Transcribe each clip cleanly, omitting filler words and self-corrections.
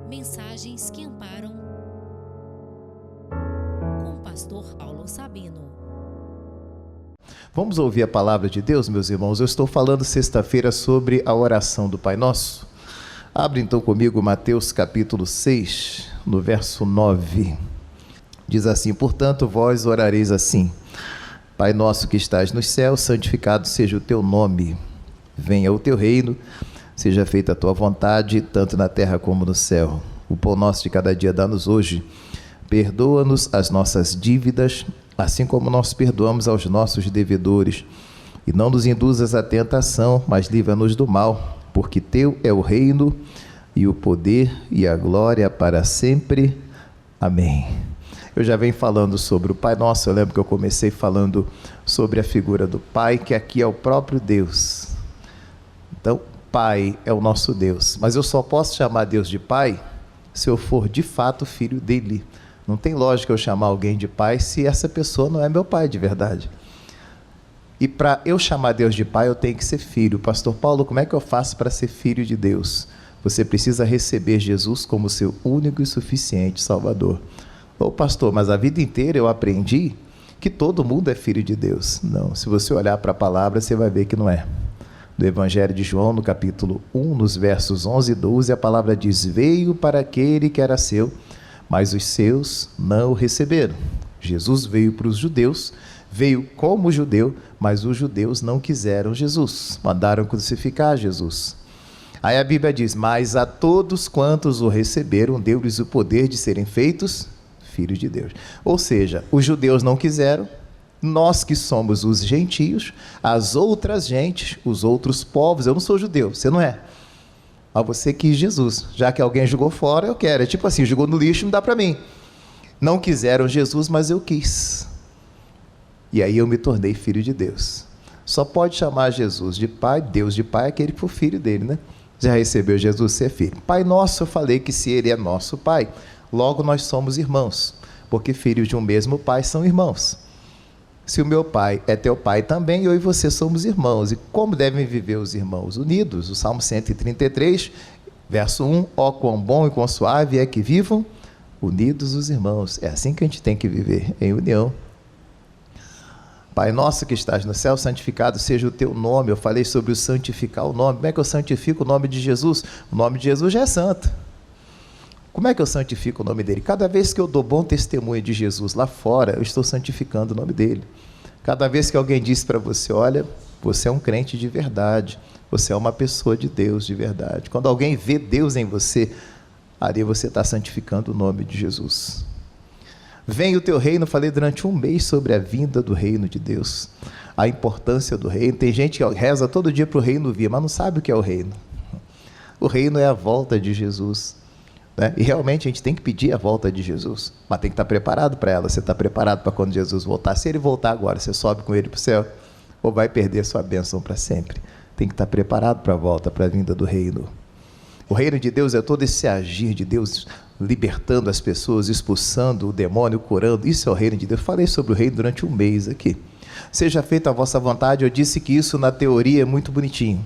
Mensagens que amparam, com o pastor Paulo Sabino. Vamos ouvir a palavra de Deus, meus irmãos. Eu estou falando sexta-feira sobre a oração do Pai Nosso. Abre então comigo Mateus capítulo 6, no verso 9. Diz assim: portanto, vós orareis assim: Pai nosso que estás nos céus, santificado seja o teu nome. Venha o teu reino, seja feita a tua vontade, tanto na terra como no céu. O pão nosso de cada dia dá-nos hoje. Perdoa-nos as nossas dívidas, assim como nós perdoamos aos nossos devedores. E não nos induzas à tentação, mas livra-nos do mal, porque teu é o reino, e o poder, e a glória para sempre. Amém. Eu já venho falando sobre o Pai Nosso. Eu lembro que eu comecei falando sobre a figura do Pai, que aqui é o próprio Deus. Então, Pai é o nosso Deus, mas eu só posso chamar Deus de Pai se eu for de fato filho dele. Não tem lógica eu chamar alguém de Pai se essa pessoa não é meu pai de verdade. E para eu chamar Deus de Pai, eu tenho que ser filho. Pastor Paulo, como é que eu faço para ser filho de Deus? Você precisa receber Jesus como seu único e suficiente Salvador. Ô pastor, mas a vida inteira eu aprendi que todo mundo é filho de Deus. Não, se você olhar para a palavra, você vai ver que não é. Do Evangelho de João, no capítulo 1, nos versos 11 e 12, a palavra diz: veio para aquele que era seu, mas os seus não o receberam. Jesus veio para os judeus, veio como judeu, mas os judeus não quiseram Jesus, mandaram crucificar Jesus. Aí a Bíblia diz: mas a todos quantos o receberam, deu-lhes o poder de serem feitos filhos de Deus. Ou seja, os judeus não quiseram, nós que somos os gentios, as outras gentes, os outros povos. Eu não sou judeu, você não é. Mas você quis Jesus, já que alguém jogou fora, eu quero. É tipo assim, jogou no lixo, não dá para mim. Não quiseram Jesus, mas eu quis. E aí eu me tornei filho de Deus. Só pode chamar Jesus de Pai, Deus de Pai, aquele que for filho dele, né? Já recebeu Jesus, ser filho. Pai nosso, eu falei que se ele é nosso Pai, logo nós somos irmãos, porque filhos de um mesmo Pai são irmãos. Se o meu pai é teu pai também, eu e você somos irmãos. E como devem viver os irmãos? Unidos. O Salmo 133, verso 1, ó quão bom e quão suave é que vivam unidos os irmãos. É assim que a gente tem que viver, em união. Pai nosso que estás no céu, santificado seja o teu nome. Eu falei sobre o santificar o nome. Como é que eu santifico o nome de Jesus? O nome de Jesus já é santo. Como é que eu santifico o nome dele? Cada vez que eu dou bom testemunho de Jesus lá fora, eu estou santificando o nome dele. Cada vez que alguém diz para você: olha, você é um crente de verdade, você é uma pessoa de Deus de verdade. Quando alguém vê Deus em você, ali você está santificando o nome de Jesus. Vem o teu reino. Falei durante um mês sobre a vinda do reino de Deus, a importância do reino. Tem gente que reza todo dia para o reino vir, mas não sabe o que é o reino. O reino é a volta de Jesus, né? E realmente a gente tem que pedir a volta de Jesus, mas tem que estar preparado para ela. Você está preparado para quando Jesus voltar? Se ele voltar agora, você sobe com ele para o céu ou vai perder sua bênção para sempre? Tem que estar preparado para a volta, para a vinda do reino. O reino de Deus é todo esse agir de Deus, libertando as pessoas, expulsando o demônio, curando. Isso é o reino de Deus. Falei sobre o reino durante um mês aqui. Seja feita a vossa vontade. Eu disse que isso na teoria é muito bonitinho.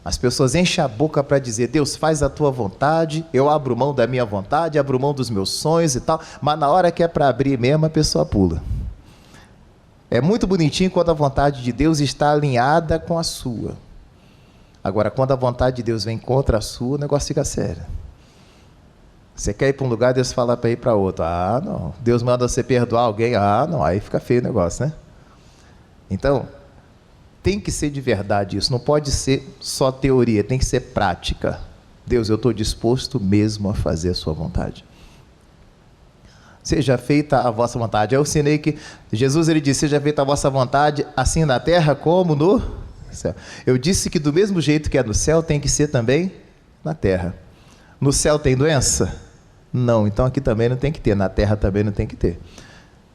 As pessoas enchem a boca para dizer: Deus, faz a tua vontade, eu abro mão da minha vontade, abro mão dos meus sonhos e tal, mas na hora que é para abrir mesmo, a pessoa pula. É muito bonitinho quando a vontade de Deus está alinhada com a sua. Agora, quando a vontade de Deus vem contra a sua, o negócio fica sério. Você quer ir para um lugar, Deus fala para ir para outro. Ah, não. Deus manda você perdoar alguém. Ah, não. Aí fica feio o negócio, né? Então, tem que ser de verdade isso. Não pode ser só teoria, tem que ser prática. Deus, eu estou disposto mesmo a fazer a sua vontade. Seja feita a vossa vontade. Eu ensinei que Jesus, ele disse: seja feita a vossa vontade, assim na terra como no céu. Eu disse que do mesmo jeito que é no céu, tem que ser também na terra. No céu tem doença? Não, então aqui também não tem que ter. Na terra também não tem que ter.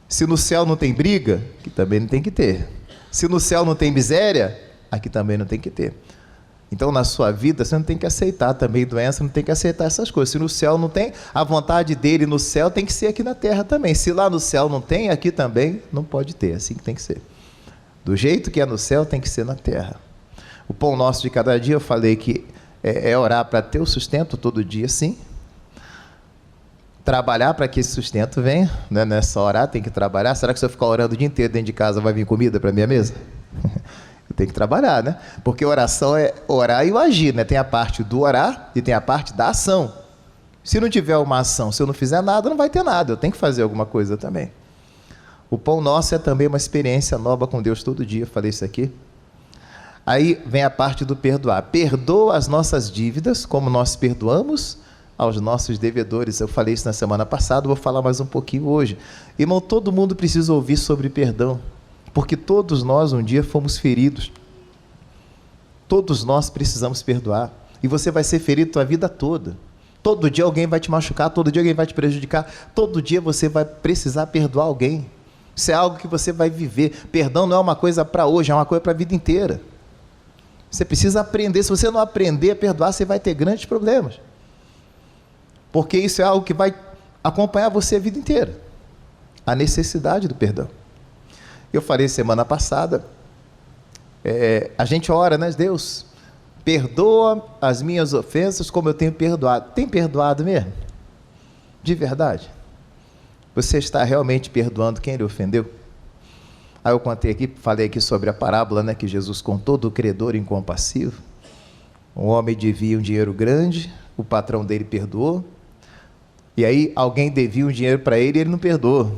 Se no céu não tem briga, aqui também não tem que ter. Se no céu não tem miséria, aqui também não tem que ter. Então, na sua vida, você não tem que aceitar também doença, não tem que aceitar essas coisas. Se no céu não tem, a vontade dele no céu tem que ser aqui na terra também. Se lá no céu não tem, aqui também não pode ter. Assim que tem que ser. Do jeito que é no céu, tem que ser na terra. O pão nosso de cada dia, eu falei que é orar para ter o sustento todo dia, sim. trabalhar para que esse sustento venha, né? Não é só orar, tem que trabalhar. Será que se eu ficar orando o dia inteiro dentro de casa vai vir comida para minha mesa? Eu tenho que trabalhar, né? Porque oração é orar e o agir, né? Tem a parte do orar e tem a parte da ação. Se não tiver uma ação, se eu não fizer nada, não vai ter nada. Eu tenho que fazer alguma coisa também. O pão nosso é também uma experiência nova com Deus todo dia. Eu falei isso aqui. Aí vem a parte do perdoar. Perdoa as nossas dívidas, como nós perdoamos aos nossos devedores. Eu falei isso na semana passada, vou falar mais um pouquinho hoje. Irmão, todo mundo precisa ouvir sobre perdão, porque todos nós um dia fomos feridos. Todos nós precisamos perdoar. E você vai ser ferido a vida toda. Todo dia alguém vai te machucar, todo dia alguém vai te prejudicar, todo dia você vai precisar perdoar alguém. Isso é algo que você vai viver. Perdão não é uma coisa para hoje, é uma coisa para a vida inteira. Você precisa aprender. Se você não aprender a perdoar, você vai ter grandes problemas. Porque isso é algo que vai acompanhar você a vida inteira. A necessidade do perdão. Eu falei semana passada, a gente ora, né? Deus, perdoa as minhas ofensas como eu tenho perdoado. Tem perdoado mesmo? De verdade? Você está realmente perdoando quem lhe ofendeu? Aí eu falei aqui sobre a parábola, né, que Jesus contou do credor incompassivo. Um homem devia um dinheiro grande, o patrão dele perdoou. E aí alguém devia um dinheiro para ele e ele não perdoou.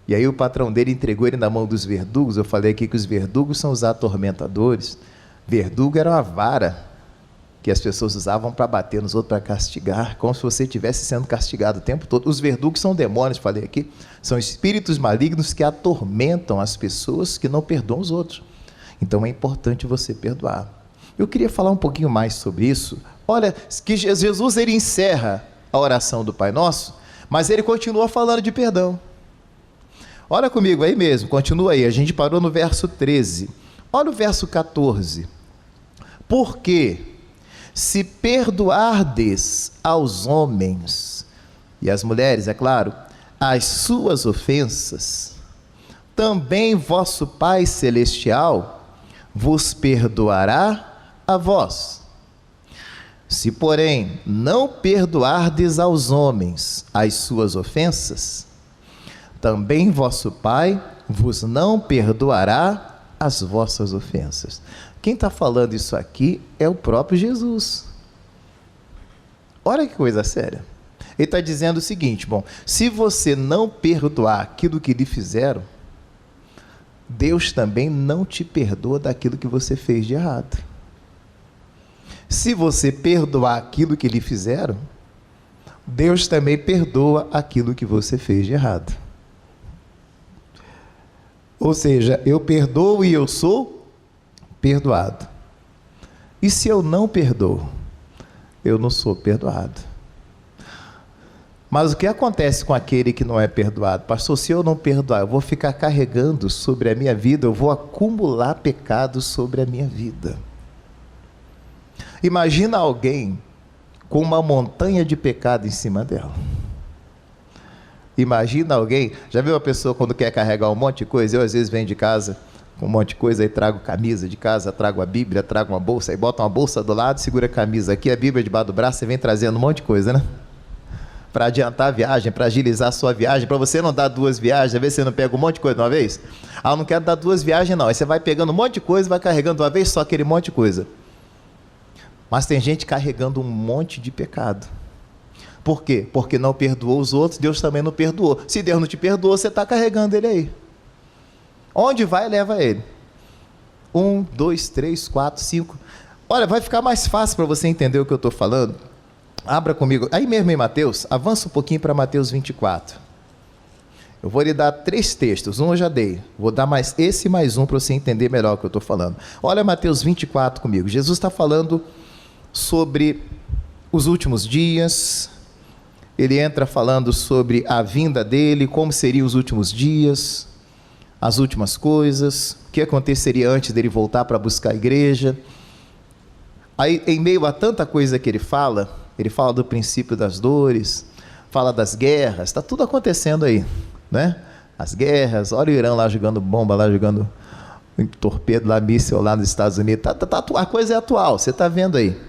E aí o patrão dele entregou ele na mão dos verdugos. Eu falei aqui que os verdugos são os atormentadores. Verdugo era uma vara que as pessoas usavam para bater nos outros, para castigar, como se você estivesse sendo castigado o tempo todo. Os verdugos são demônios, falei aqui, são espíritos malignos que atormentam as pessoas que não perdoam os outros. Então é importante você perdoar. Eu queria falar um pouquinho mais sobre isso. Olha, que Jesus ele encerra a oração do Pai Nosso, mas ele continua falando de perdão. Olha comigo aí mesmo, continua aí, a gente parou no verso 13. Olha o verso 14. Porque se perdoardes aos homens, e às mulheres, é claro, as suas ofensas, também vosso Pai Celestial vos perdoará a vós. Se, porém, não perdoardes aos homens as suas ofensas, também vosso Pai vos não perdoará as vossas ofensas. Quem está falando isso aqui é o próprio Jesus. Olha que coisa séria. Ele está dizendo o seguinte, bom, se você não perdoar aquilo que lhe fizeram, Deus também não te perdoa daquilo que você fez de errado. Se você perdoar aquilo que lhe fizeram, Deus também perdoa aquilo que você fez de errado. Ou seja, eu perdoo e eu sou perdoado. E se eu não perdoo, eu não sou perdoado. Mas o que acontece com aquele que não é perdoado? Pastor, se eu não perdoar, eu vou ficar carregando sobre a minha vida, eu vou acumular pecados sobre a minha vida. Imagina alguém com uma montanha de pecado em cima dela. Imagina alguém, já viu uma pessoa quando quer carregar um monte de coisa? Eu às vezes venho de casa com um monte de coisa, aí trago camisa de casa, trago a Bíblia, trago uma bolsa, aí bota uma bolsa do lado, segura a camisa aqui, a Bíblia debaixo do braço, você vem trazendo um monte de coisa, né? Para adiantar a viagem, para agilizar a sua viagem, para você não dar duas viagens, às vezes você não pega um monte de coisa de uma vez. Ah, eu não quero dar duas viagens não, aí você vai pegando um monte de coisa, vai carregando de uma vez só aquele monte de coisa. Mas tem gente carregando um monte de pecado. Por quê? Porque não perdoou os outros, Deus também não perdoou. Se Deus não te perdoou, você está carregando ele aí. Onde vai, leva ele. 1, 2, 3, 4, 5. Olha, vai ficar mais fácil para você entender o que eu estou falando. Abra comigo, aí mesmo em Mateus, avança um pouquinho para Mateus 24. Eu vou lhe dar 3 textos, um eu já dei. Vou dar mais esse e mais um para você entender melhor o que eu estou falando. Olha Mateus 24 comigo. Jesus está falando sobre os últimos dias. Ele entra falando sobre a vinda dele, como seriam os últimos dias, as últimas coisas, o que aconteceria antes dele voltar para buscar a igreja. Aí, em meio a tanta coisa que ele fala do princípio das dores, fala das guerras, está tudo acontecendo aí, né? As guerras, olha o Irã lá jogando bomba, lá jogando um torpedo, lá míssil lá nos Estados Unidos, a coisa é atual, você está vendo aí.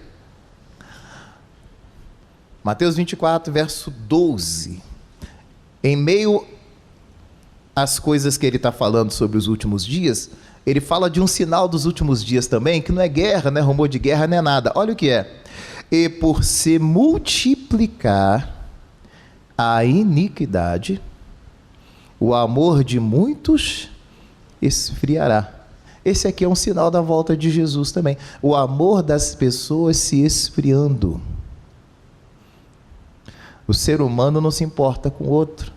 Mateus 24, verso 12. Em meio às coisas que ele está falando sobre os últimos dias, ele fala de um sinal dos últimos dias também, que não é guerra, não é rumor de guerra, não é nada. Olha o que é. E por se multiplicar a iniquidade, o amor de muitos esfriará. Esse aqui é um sinal da volta de Jesus também. O amor das pessoas se esfriando. O ser humano não se importa com o outro.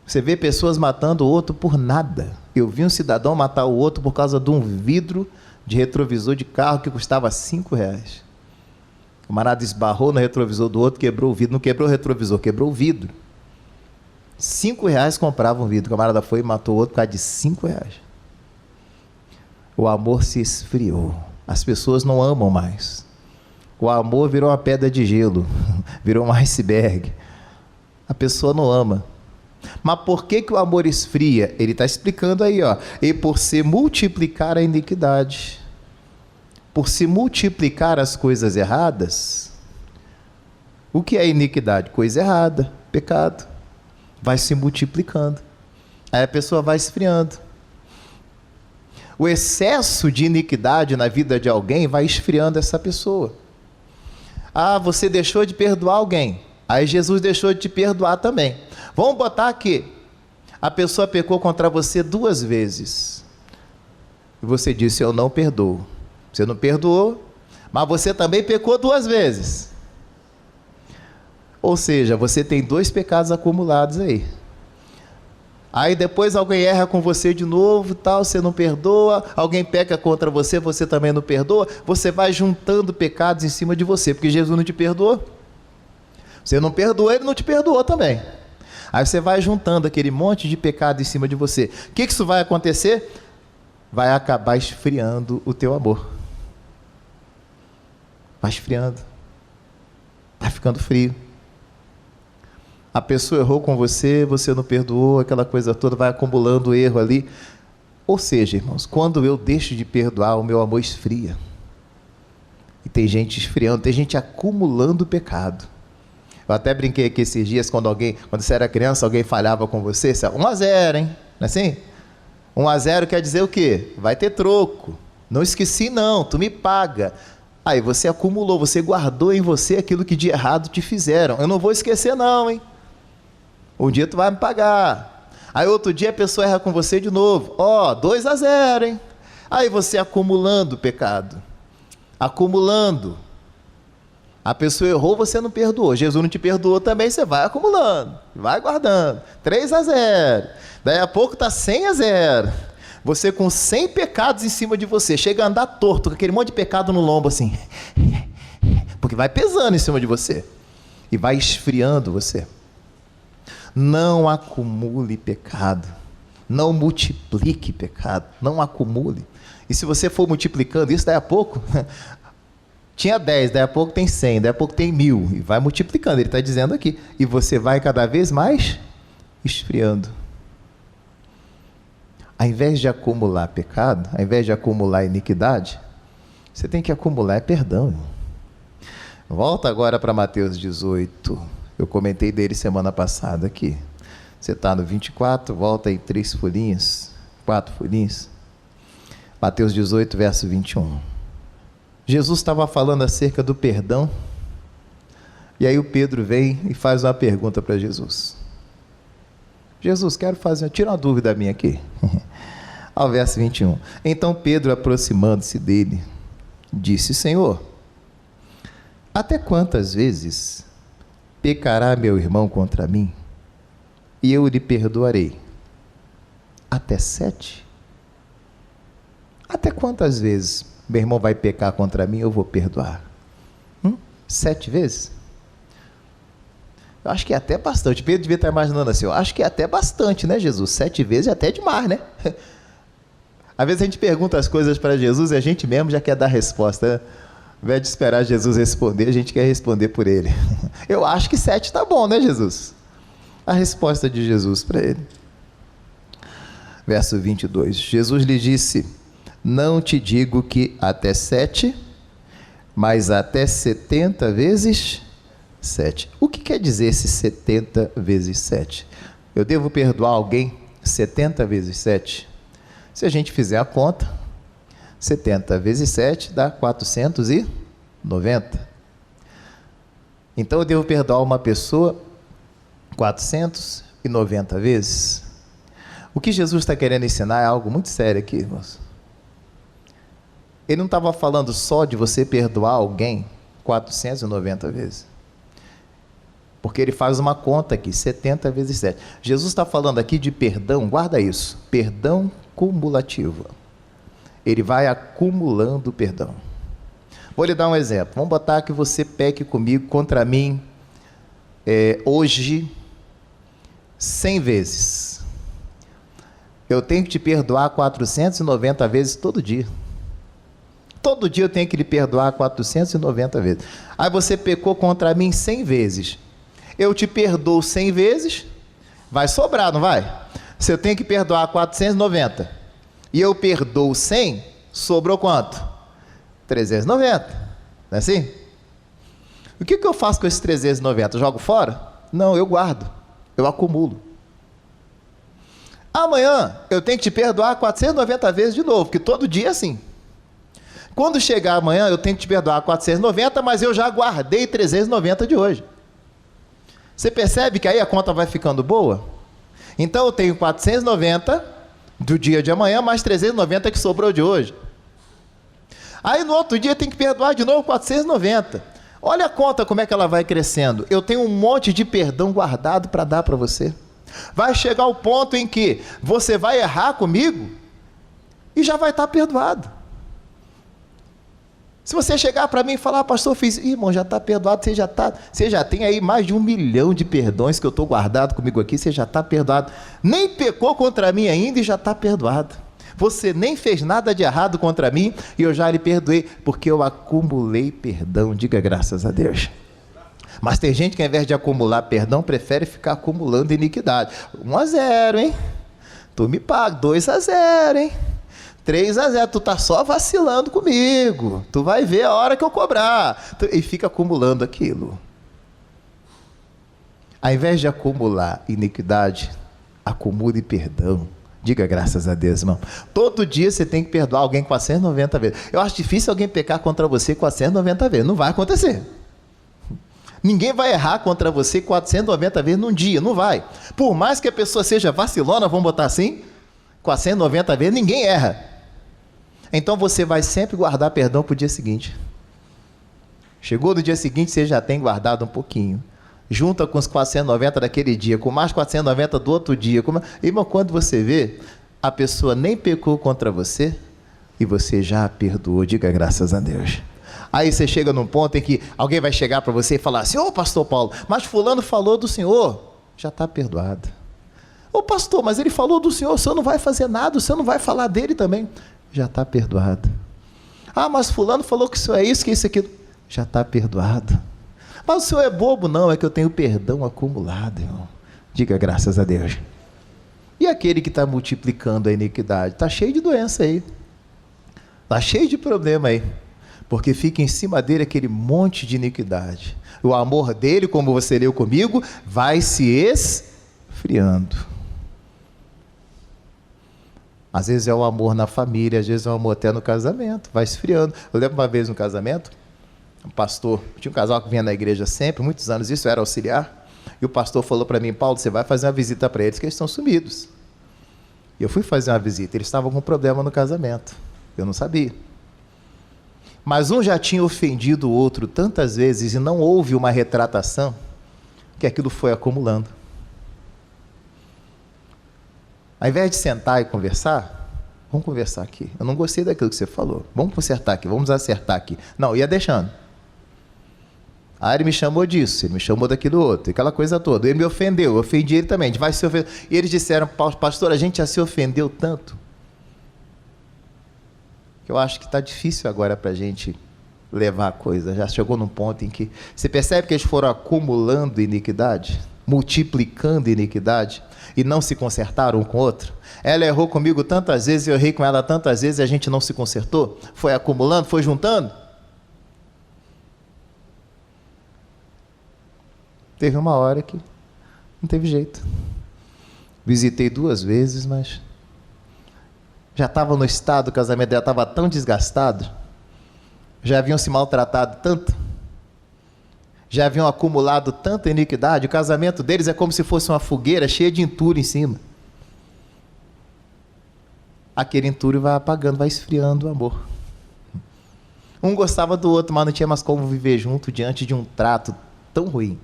Você vê pessoas matando o outro por nada. Eu vi um cidadão matar o outro por causa de um vidro de retrovisor de carro que custava R$5. O camarada esbarrou no retrovisor do outro, quebrou o vidro. Não quebrou o retrovisor, quebrou o vidro. R$5 comprava um vidro. O camarada foi e matou o outro por causa de R$5. O amor se esfriou. As pessoas não amam mais. O amor virou uma pedra de gelo, virou um iceberg. A pessoa não ama. Mas por que o amor esfria? Ele está explicando aí, ó. E por se multiplicar a iniquidade, por se multiplicar as coisas erradas. O que é iniquidade? Coisa errada, pecado. Vai se multiplicando. Aí a pessoa vai esfriando. O excesso de iniquidade na vida de alguém vai esfriando essa pessoa. Ah, você deixou de perdoar alguém. Aí Jesus deixou de te perdoar também. Vamos botar aqui. A pessoa pecou contra você 2 vezes. E você disse, eu não perdoo. Você não perdoou, mas você também pecou 2 vezes. Ou seja, você tem 2 pecados acumulados aí. Aí depois alguém erra com você de novo, tal, você não perdoa, alguém peca contra você, você também não perdoa, você vai juntando pecados em cima de você, porque Jesus não te perdoou. Você não perdoou, ele não te perdoou também. Aí você vai juntando aquele monte de pecado em cima de você. O que isso vai acontecer? Vai acabar esfriando o teu amor. Vai esfriando. Vai ficando frio. A pessoa errou com você, você não perdoou, aquela coisa toda, vai acumulando erro ali. Ou seja, irmãos, quando eu deixo de perdoar, o meu amor esfria. E tem gente esfriando, tem gente acumulando pecado. Eu até brinquei aqui esses dias, quando você era criança, alguém falhava com você, 1-0, hein? Não é assim? 1-0 quer dizer o quê? Vai ter troco. Não esqueci não, tu me paga. Aí você acumulou, você guardou em você aquilo que de errado te fizeram. Eu não vou esquecer não, hein? Um dia tu vai me pagar. Aí outro dia a pessoa erra com você de novo. 2-0, hein? Aí você acumulando pecado. Acumulando. A pessoa errou, você não perdoou. Jesus não te perdoou também, você vai acumulando. Vai guardando. 3-0. Daí a pouco tá 100-0. Você com 100 pecados em cima de você. Chega a andar torto, com aquele monte de pecado no lombo assim. Porque vai pesando em cima de você. E vai esfriando você. Não acumule pecado. Não multiplique pecado. Não acumule. E se você for multiplicando isso, daí a pouco... Tinha 10, daí a pouco tem 100, daí a pouco tem 1000. E vai multiplicando, ele está dizendo aqui. E você vai cada vez mais esfriando. Ao invés de acumular pecado, ao invés de acumular iniquidade, você tem que acumular perdão. Volta agora para Mateus 18. Eu comentei dele semana passada aqui. Você está no 24, volta aí 3 folhinhas, 4 folhinhas. Mateus 18, verso 21. Jesus estava falando acerca do perdão. E aí o Pedro vem e faz uma pergunta para Jesus. Jesus, tira uma dúvida minha aqui. Ao verso 21. Então Pedro, aproximando-se dele, disse, Senhor, até quantas vezes pecará meu irmão contra mim, e eu lhe perdoarei? Até 7? Até quantas vezes meu irmão vai pecar contra mim, eu vou perdoar? 7 vezes? Eu acho que é até bastante. Pedro devia estar imaginando assim, eu acho que é até bastante, né, Jesus? 7 vezes é até demais, né? Às vezes a gente pergunta as coisas para Jesus e a gente mesmo já quer dar resposta, né? Ao invés de esperar Jesus responder, a gente quer responder por ele. Eu acho que 7 está bom, né, Jesus? A resposta de Jesus para ele. Verso 22. Jesus lhe disse, não te digo que até 7, mas até 70 vezes 7. O que quer dizer esse 70 vezes 7? Eu devo perdoar alguém 70 vezes 7? Se a gente fizer a conta, 70 vezes 7 dá 490. Então eu devo perdoar uma pessoa 490 vezes. O que Jesus está querendo ensinar é algo muito sério aqui, irmãos. Ele não estava falando só de você perdoar alguém 490 vezes. Porque ele faz uma conta aqui, 70 vezes 7. Jesus está falando aqui de perdão, guarda isso, perdão cumulativo. Ele vai acumulando perdão. Vou lhe dar um exemplo. Vamos botar que você peque comigo, contra mim, hoje, 100 vezes. Eu tenho que te perdoar 490 vezes todo dia. Todo dia eu tenho que lhe perdoar 490 vezes. Aí você pecou contra mim 100 vezes. Eu te perdoo 100 vezes, vai sobrar, não vai? Se eu tenho que perdoar 490 e eu perdoo 100, sobrou quanto? 390, não é assim? O que eu faço com esses 390? Jogo fora? Não, eu guardo, eu acumulo. Amanhã eu tenho que te perdoar 490 vezes de novo, porque todo dia é assim. Quando chegar amanhã eu tenho que te perdoar 490, mas eu já guardei 390 de hoje. Você percebe que aí a conta vai ficando boa? Então eu tenho 490 do dia de amanhã, mais 390 que sobrou de hoje. Aí no outro dia tem que perdoar de novo 490. Olha a conta como é que ela vai crescendo. Eu tenho um monte de perdão guardado para dar para você. Vai chegar o ponto em que você vai errar comigo e já vai estar perdoado. Se você chegar para mim e falar, pastor, fiz, irmão, já está perdoado, você já tem aí mais de 1 milhão de perdões que eu estou guardado comigo aqui, você já está perdoado. Nem pecou contra mim ainda e já está perdoado. Você nem fez nada de errado contra mim e eu já lhe perdoei, porque eu acumulei perdão, diga graças a Deus. Mas tem gente que ao invés de acumular perdão, prefere ficar acumulando iniquidade. 1-0, hein? Tu me paga, 2-0, hein? 3-0, tu tá só vacilando comigo, tu vai ver a hora que eu cobrar, e fica acumulando aquilo. Ao invés de acumular iniquidade, acumule perdão, diga graças a Deus, irmão. Todo dia você tem que perdoar alguém 490 vezes, eu acho difícil alguém pecar contra você 490 vezes, não vai acontecer. Ninguém vai errar contra você 490 vezes num dia, não vai. Por mais que a pessoa seja vacilona, vamos botar assim, 490 vezes, ninguém erra. Então você vai sempre guardar perdão para o dia seguinte. Chegou no dia seguinte, você já tem guardado um pouquinho. Junta com os 490 daquele dia, com mais 490 do outro dia. Irmão, quando você vê, a pessoa nem pecou contra você e você já a perdoou, diga graças a Deus. Aí você chega num ponto em que alguém vai chegar para você e falar assim, ô pastor Paulo, mas fulano falou do senhor, já está perdoado. Ô pastor, mas ele falou do senhor, o senhor não vai fazer nada, o senhor não vai falar dele também. Já está perdoado. Ah, mas fulano falou que isso é isso, que isso, aquilo. Já está perdoado. Mas o senhor é bobo? Não, é que eu tenho perdão acumulado, irmão. Diga graças a Deus. E aquele que está multiplicando a iniquidade? Está cheio de doença aí. Está cheio de problema aí. Porque fica em cima dele aquele monte de iniquidade. O amor dele, como você leu comigo, vai se esfriando. Às vezes é o amor na família, às vezes é o amor até no casamento, vai esfriando. Eu lembro uma vez no casamento, um pastor, tinha um casal que vinha na igreja sempre, muitos anos, isso era auxiliar, e o pastor falou para mim, Paulo, você vai fazer uma visita para eles, que eles estão sumidos. E eu fui fazer uma visita, eles estavam com um problema no casamento, eu não sabia. Mas um já tinha ofendido o outro tantas vezes e não houve uma retratação, que aquilo foi acumulando. Ao invés de sentar e conversar, vamos conversar aqui. Eu não gostei daquilo que você falou. Vamos consertar aqui, vamos acertar aqui. Não, ia deixando. Ah, ele me chamou disso, ele me chamou daquilo outro, aquela coisa toda. Ele me ofendeu, eu ofendi ele também. A gente vai se ofender. E eles disseram, pastor, a gente já se ofendeu tanto, que eu acho que está difícil agora para a gente levar a coisa. Já chegou num ponto em que... Você percebe que eles foram acumulando iniquidade? Multiplicando iniquidade? E não se consertaram um com o outro? Ela errou comigo tantas vezes, eu errei com ela tantas vezes, e a gente não se consertou? Foi acumulando, foi juntando? Teve uma hora que não teve jeito. Visitei 2 vezes, mas já estava no estado, o casamento dela estava tão desgastado, já haviam se maltratado tanto, já haviam acumulado tanta iniquidade, o casamento deles é como se fosse uma fogueira cheia de entulho em cima. Aquele entulho vai apagando, vai esfriando o amor. Um gostava do outro, mas não tinha mais como viver junto diante de um trato tão ruim.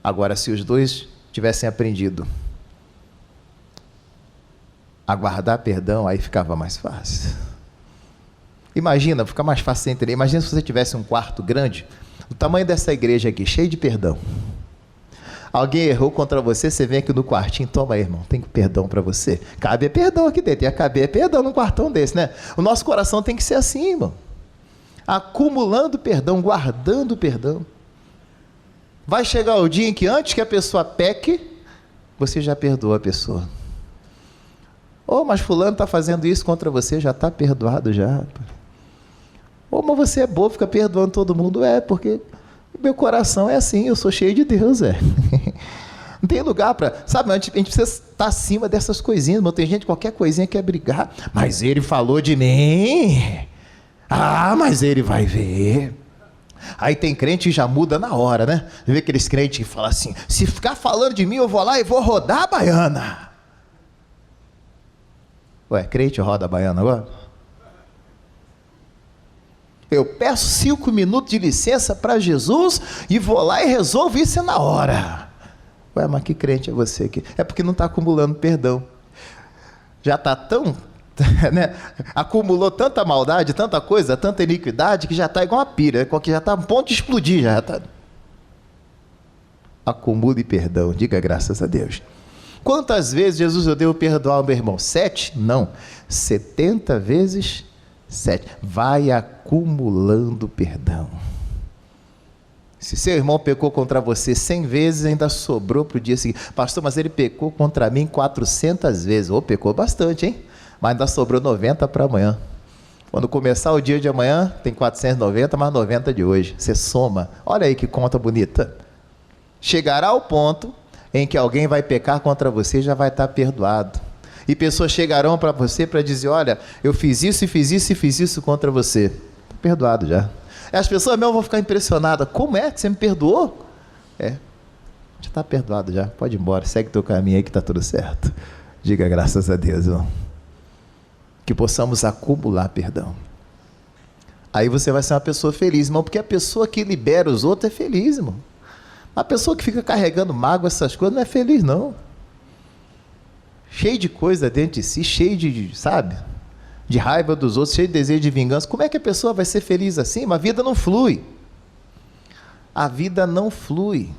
Agora, se os dois tivessem aprendido a guardar perdão, aí ficava mais fácil. Imagina, fica mais fácil você entender. Imagina se você tivesse um quarto grande, o tamanho dessa igreja aqui, cheio de perdão. Alguém errou contra você, você vem aqui no quartinho, toma aí, irmão, tem perdão para você. Cabe perdão aqui dentro, ia caber perdão num quartão desse, né? O nosso coração tem que ser assim, irmão. Acumulando perdão, guardando perdão. Vai chegar o dia em que antes que a pessoa peque, você já perdoa a pessoa. Mas fulano está fazendo isso contra você, já está perdoado já. Mas você é bobo, fica perdoando todo mundo. Porque meu coração é assim, eu sou cheio de Deus, Não tem lugar para... Sabe, a gente precisa estar acima dessas coisinhas, mas tem gente, qualquer coisinha quer brigar. Mas ele falou de mim. Mas ele vai ver. Aí tem crente que já muda na hora, né? Vê aqueles crentes que falam assim, se ficar falando de mim, eu vou lá e vou rodar a baiana. Crente roda a baiana agora? Eu peço 5 minutos de licença para Jesus e vou lá e resolvo isso na hora. Mas que crente é você aqui? É porque não está acumulando perdão. Já está tão... né? Acumulou tanta maldade, tanta coisa, tanta iniquidade, que já está igual uma pira, que já está a ponto de explodir. Já tá... Acumule perdão, diga graças a Deus. Quantas vezes Jesus eu devo perdoar o meu irmão? 7? Não. 70 vezes 7. Vai acumulando perdão. Se seu irmão pecou contra você 100 vezes, ainda sobrou para o dia seguinte. Pastor, mas ele pecou contra mim 400 vezes. Pecou bastante, hein? Mas ainda sobrou 90 para amanhã. Quando começar o dia de amanhã, tem 490 mais 90 de hoje. Você soma. Olha aí que conta bonita. Chegará ao ponto em que alguém vai pecar contra você, já vai estar perdoado. E pessoas chegarão para você para dizer, olha, eu fiz isso e fiz isso e fiz isso contra você. Está perdoado já. As pessoas mesmo vão ficar impressionadas. Como é que você me perdoou? Já está perdoado já. Pode ir embora, segue teu caminho aí que está tudo certo. Diga graças a Deus, irmão. Que possamos acumular perdão. Aí você vai ser uma pessoa feliz, irmão, porque a pessoa que libera os outros é feliz, irmão. A pessoa que fica carregando mágoa, essas coisas, não é feliz, não. Cheio de coisa dentro de si, cheio de, sabe, de raiva dos outros, cheio de desejo de vingança. Como é que a pessoa vai ser feliz assim? Mas a vida não flui. A vida não flui.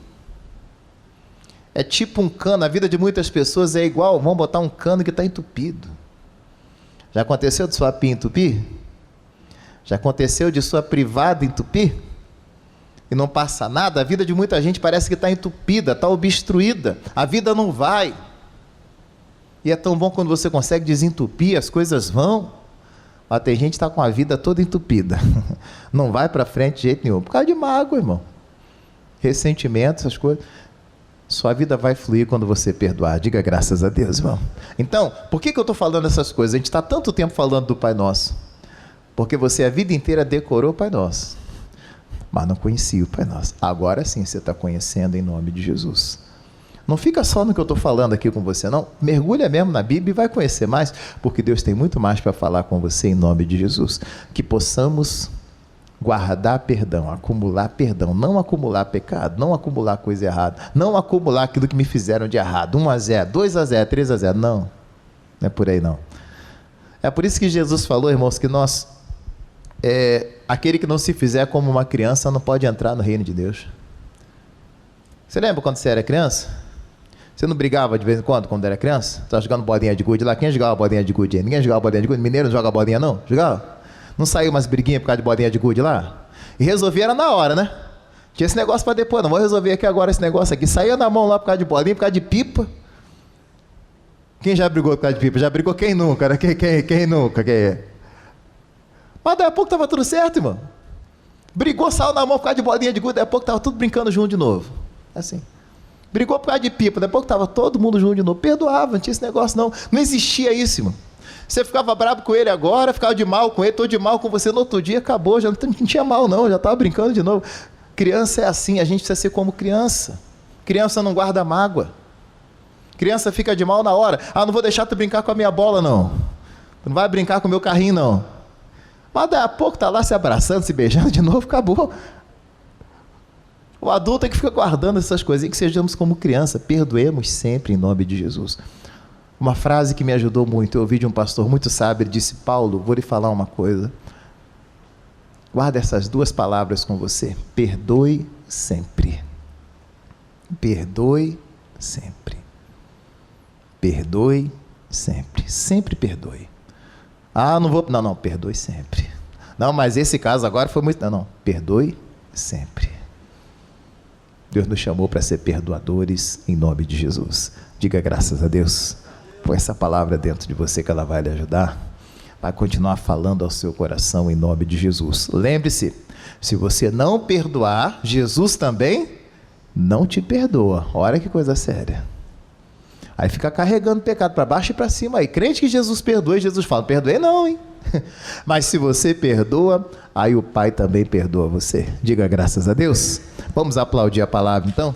É tipo um cano, a vida de muitas pessoas é igual, vamos botar um cano que está entupido. Já aconteceu de sua pia entupir? Já aconteceu de sua privada entupir? E não passa nada? A vida de muita gente parece que está entupida, está obstruída, a vida não vai. E é tão bom quando você consegue desentupir, as coisas vão. Mas tem gente que está com a vida toda entupida, não vai para frente de jeito nenhum, por causa de mágoa, irmão, ressentimento, essas coisas. Sua vida vai fluir quando você perdoar, diga graças a Deus, irmão. Então, por que eu estou falando essas coisas? A gente está tanto tempo falando do Pai Nosso, porque você a vida inteira decorou o Pai Nosso, mas não conhecia o Pai Nosso. Agora sim você está conhecendo em nome de Jesus. Não fica só no que eu estou falando aqui com você, não. Mergulha mesmo na Bíblia e vai conhecer mais, porque Deus tem muito mais para falar com você em nome de Jesus. Que possamos guardar perdão, acumular perdão, não acumular pecado, não acumular coisa errada, não acumular aquilo que me fizeram de errado. 1-0, 2-0, 3-0, não é por aí não. É por isso que Jesus falou, irmãos, que nós, aquele que não se fizer como uma criança não pode entrar no reino de Deus. Você lembra quando você era criança? Você não brigava de vez em quando era criança? Você estava jogando bolinha de gude lá? Quem jogava bolinha de gude aí? Ninguém jogava bolinha de gude? Mineiro não joga bolinha não? Jogava? Não saiu umas briguinhas por causa de bolinha de gude lá? E resolvia era na hora, né? Tinha esse negócio para depois, não vou resolver aqui agora esse negócio aqui. Saía na mão lá por causa de bolinha, por causa de pipa. Quem já brigou por causa de pipa? Já brigou quem nunca? Né? Quem nunca? Mas daí a pouco estava tudo certo, irmão. Brigou, saiu na mão por causa de bolinha de gude, daí a pouco estava tudo brincando junto de novo. Assim. Brigou por causa de pipa, depois que estava todo mundo junto de novo, perdoava, não tinha esse negócio não. Não existia isso, irmão. Você ficava bravo com ele agora, ficava de mal com ele, estou de mal com você, no outro dia acabou, já não tinha mal não, já estava brincando de novo. Criança é assim, a gente precisa ser como criança. Criança não guarda mágoa. Criança fica de mal na hora. Não vou deixar tu brincar com a minha bola não. Tu não vai brincar com o meu carrinho não. Mas daí a pouco tá lá se abraçando, se beijando de novo, acabou. O adulto é que fica guardando essas coisas, e que sejamos como criança, perdoemos sempre em nome de Jesus. Uma frase que me ajudou muito, eu ouvi de um pastor muito sábio, ele disse: Paulo, vou lhe falar uma coisa. Guarda essas duas palavras com você. Perdoe sempre. Perdoe sempre. Perdoe sempre. Sempre perdoe. Não vou... Não, perdoe sempre. Não, mas esse caso agora foi muito... Não, perdoe sempre. Deus nos chamou para ser perdoadores em nome de Jesus. Diga graças a Deus. Põe essa palavra dentro de você que ela vai lhe ajudar. Vai continuar falando ao seu coração em nome de Jesus. Lembre-se, se você não perdoar, Jesus também não te perdoa. Olha que coisa séria. Aí fica carregando pecado para baixo e para cima. Aí crente que Jesus perdoa, e Jesus fala: perdoei não, hein? Mas se você perdoa, aí o Pai também perdoa você. Diga graças a Deus. Vamos aplaudir a palavra então?